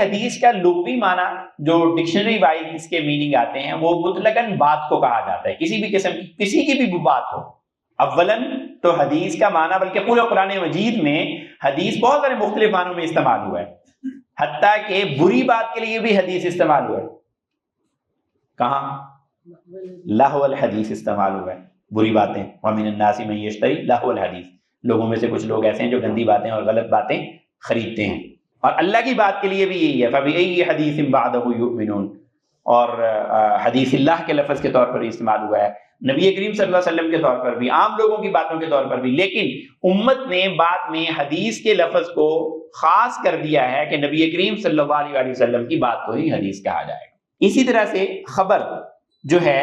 حدیث کا لغوی معنی جو ڈکشنری وائز اس کے میننگ آتے ہیں وہ مطلقاً بات کو کہا جاتا ہے، کسی بھی قسم کی کسی کی بھی بات ہو۔ اولاً تو حدیث کا معنی بلکہ پورے قرآن مجید میں حدیث بہت سارے مختلف معنوں میں استعمال ہوا ہے، حتیٰ کہ بری بات کے لیے بھی حدیث استعمال ہوا ہے۔ کہاں؟ لہو الحدیث استعمال ہوا ہے، بری باتیں۔ وَمِنَ النَّاسِ مَن يَشْتَرِي لَهْوَ الْحَدِيث، لوگوں میں سے کچھ لوگ ایسے ہیں جو گندی باتیں اور غلط باتیں خریدتے ہیں۔ اور اللہ کی بات کے لیے بھی یہی ہے، فَبِأَيِّ حَدِيثٍ بَعْدَهُ يُؤْمِنُونَ، اور حدیث اللہ کے لفظ کے طور پر استعمال ہوا ہے، نبی کریم صلی اللہ علیہ وسلم کے طور پر بھی، عام لوگوں کی باتوں کے طور پر بھی۔ لیکن امت نے بعد میں حدیث کے لفظ کو خاص کر دیا ہے کہ نبی کریم صلی اللہ علیہ وسلم کی بات کو ہی حدیث کہا جائے گا۔ اسی طرح سے خبر جو ہے،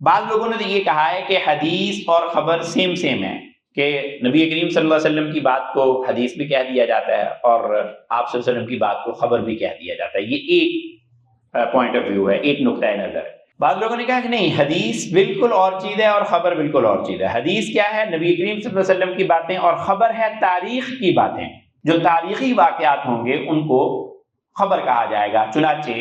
بعض لوگوں نے تو یہ کہا ہے کہ حدیث اور خبر سیم ہے، کہ نبی کریم صلی اللہ علیہ وسلم کی بات کو حدیث بھی کہہ دیا جاتا ہے اور آپ صلی اللہ علیہ وسلم کی بات کو خبر بھی کہہ دیا جاتا ہے۔ یہ ایک پوائنٹ آف ویو ہے، ایک نقطۂ نظر ہے۔ بعض لوگوں نے کہا کہ نہیں، حدیث بالکل اور چیز ہے اور خبر بالکل اور چیز ہے۔ حدیث کیا ہے؟ نبی کریم صلی اللہ علیہ وسلم کی باتیں، اور خبر ہے تاریخ کی باتیں، جو تاریخی واقعات ہوں گے ان کو خبر کہا جائے گا۔ چنانچہ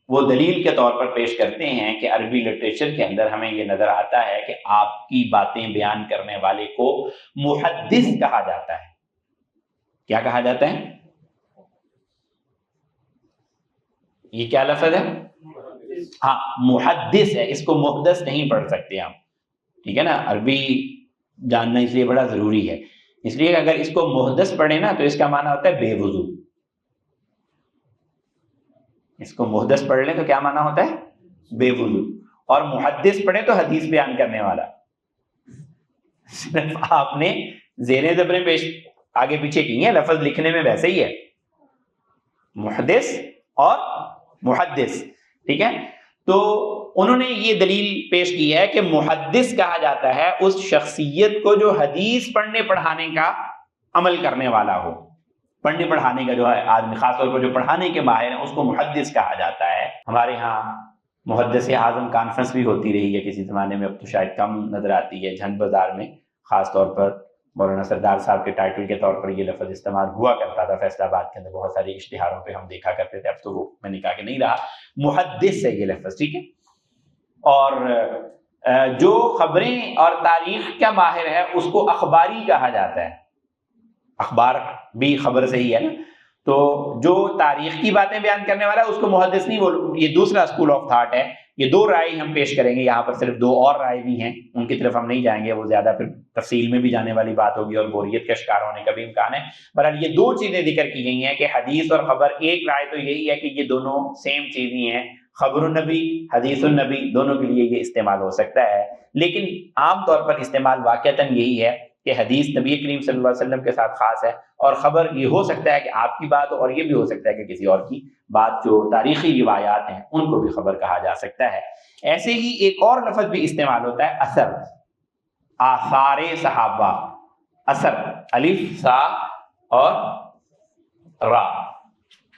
وہ دلیل کے طور پر پیش کرتے ہیں کہ عربی لٹریچر کے اندر ہمیں یہ نظر آتا ہے کہ آپ کی باتیں بیان کرنے والے کو محدث کہا جاتا ہے۔ کیا کہا جاتا ہے؟ یہ کیا لفظ ہے؟ ہاں، محدث ہے، اس کو محدث نہیں پڑھ سکتے ہم، ٹھیک ہے نا؟ عربی جاننا اس لیے بڑا ضروری ہے، اس لیے اگر اس کو محدث پڑھیں نا تو اس کا معنی ہوتا ہے بے وضو۔ اس کو محدث پڑھ لیں تو کیا معنی ہوتا ہے؟ بے وضو۔ اور محدث پڑھیں تو حدیث بیان کرنے والا۔ صرف آپ نے زیریں زبریں پیش آگے پیچھے کی ہیں، لفظ لکھنے میں ویسے ہی ہے، محدث اور محدث، ٹھیک ہے؟ تو انہوں نے یہ دلیل پیش کی ہے کہ محدث کہا جاتا ہے اس شخصیت کو جو حدیث پڑھنے پڑھانے کا عمل کرنے والا ہو۔ پڑھنے پڑھانے کا جو ہے آدمی، خاص طور پر جو پڑھانے کے ماہر ہیں، اس کو محدث کہا جاتا ہے۔ ہمارے ہاں محدث اعظم کانفرنس بھی ہوتی رہی ہے کسی زمانے میں، اب تو شاید کم نظر آتی ہے۔ جھنڈ بازار میں خاص طور پر مولانا سردار صاحب کے ٹائٹل کے طور پر یہ لفظ استعمال ہوا کرتا تھا، فیصل آباد کے اندر بہت سارے اشتہاروں پہ ہم دیکھا کرتے تھے، اب تو وہ میں نے کہا کہ نہیں رہا۔ محدث ہے یہ لفظ، ٹھیک ہے؟ اور جو خبریں اور تاریخ کا ماہر ہے اس کو اخباری کہا جاتا ہے۔ اخبار بھی خبر سے ہی ہے نا، تو جو تاریخ کی باتیں بیان کرنے والا ہے اس کو محدث نہیں بولو۔ یہ دوسرا اسکول آف تھاٹ ہے۔ یہ دو رائے ہم پیش کریں گے یہاں پر، صرف دو اور رائے بھی ہیں، ان کی طرف ہم نہیں جائیں گے، وہ زیادہ پھر تفصیل میں بھی جانے والی بات ہوگی اور بوریت کا شکار ہونے کا بھی امکان ہے۔ بہرحال یہ دو چیزیں ذکر کی گئی ہیں کہ حدیث اور خبر، ایک رائے تو یہی ہے کہ یہ دونوں سیم چیز ہی ہیں، خبر النبی، حدیث النبی، دونوں کے لیے یہ استعمال ہو سکتا ہے۔ لیکن عام طور پر استعمال واقعتاً یہی ہے کہ حدیث نبی کریم صلی اللہ علیہ وسلم کے ساتھ خاص ہے، اور خبر یہ ہو سکتا ہے کہ آپ کی بات ہو، اور یہ بھی ہو سکتا ہے کہ کسی اور کی بات، جو تاریخی روایات ہیں ان کو بھی خبر کہا جا سکتا ہے۔ ایسے ہی ایک اور لفظ بھی استعمال ہوتا ہے، اثر، آثار صحابہ۔ اثر، الف سا اور را،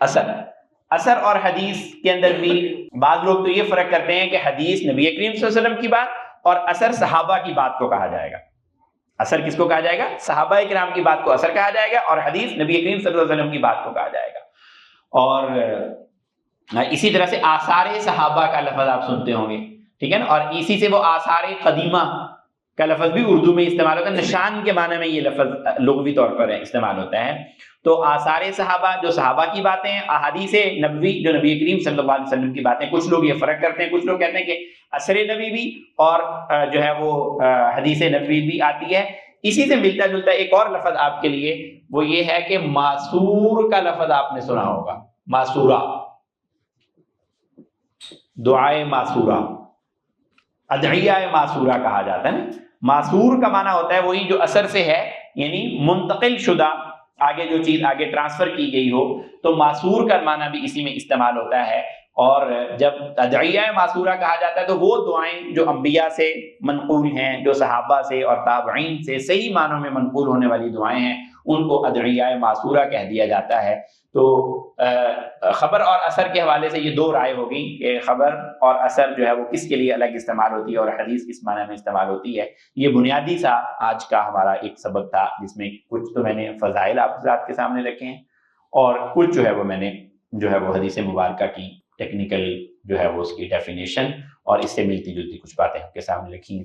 اثر۔ اثر اور حدیث کے اندر بھی بعض لوگ تو یہ فرق کرتے ہیں کہ حدیث نبی کریم صلی اللہ علیہ وسلم کی بات اور اثر صحابہ کی بات کو کہا جائے گا۔ اثر کس کو کہا جائے گا؟ صحابہ کرام کی بات کو اثر کہا جائے گا، اور حدیث نبی کریم صلی اللہ علیہ وسلم کی بات کو کہا جائے گا۔ اور اسی طرح سے آثار صحابہ کا لفظ آپ سنتے ہوں گے، ٹھیک ہے نا؟ اور اسی سے وہ آثار قدیمہ کا لفظ بھی اردو میں استعمال ہوتا ہے، نشان کے معنی میں یہ لفظ لغوی طور پر استعمال ہوتا ہے۔ تو آثار صحابہ جو صحابہ کی باتیں ہیں، احادیث نبوی جو نبی کریم صلی اللہ علیہ وسلم کی باتیں۔ کچھ لوگ یہ فرق کرتے ہیں، کچھ لوگ کہتے ہیں کہ اثر نبی بھی اور جو ہے وہ حدیث نبوی بھی آتی ہے۔ اسی سے ملتا جلتا ایک اور لفظ آپ کے لیے وہ یہ ہے کہ معصور کا لفظ آپ نے سنا ہوگا، معصورہ، دعائے معصورہ، ادعیہ معصورہ کہا جاتا ہے نا۔ معصور کا معنی ہوتا ہے وہی جو اثر سے ہے، یعنی منتقل شدہ، آگے جو چیز آگے ٹرانسفر کی گئی ہو، تو معصور کا معنی بھی اسی میں استعمال ہوتا ہے۔ اور جب ادعیہ معصورہ کہا جاتا ہے تو وہ دعائیں جو انبیاء سے منقول ہیں، جو صحابہ سے اور تابعین سے صحیح معنوں میں منقول ہونے والی دعائیں ہیں، ان کو ادعیہ معصورہ کہہ دیا جاتا ہے۔ تو خبر اور اثر کے حوالے سے یہ دو رائے ہوگی کہ خبر اور اثر جو ہے وہ کس کے لیے الگ استعمال ہوتی ہے اور حدیث کس معنی میں استعمال ہوتی ہے۔ یہ بنیادی سا آج کا ہمارا ایک سبق تھا، جس میں کچھ تو میں نے فضائل آپ کے سامنے رکھے ہیں اور کچھ جو ہے وہ میں نے جو ہے وہ حدیث مبارکہ کی ٹیکنیکل جو ہے وہ اس کی ڈیفینیشن اور اس سے ملتی جلتی کچھ باتیں آپ کے سامنے لکھی ہیں۔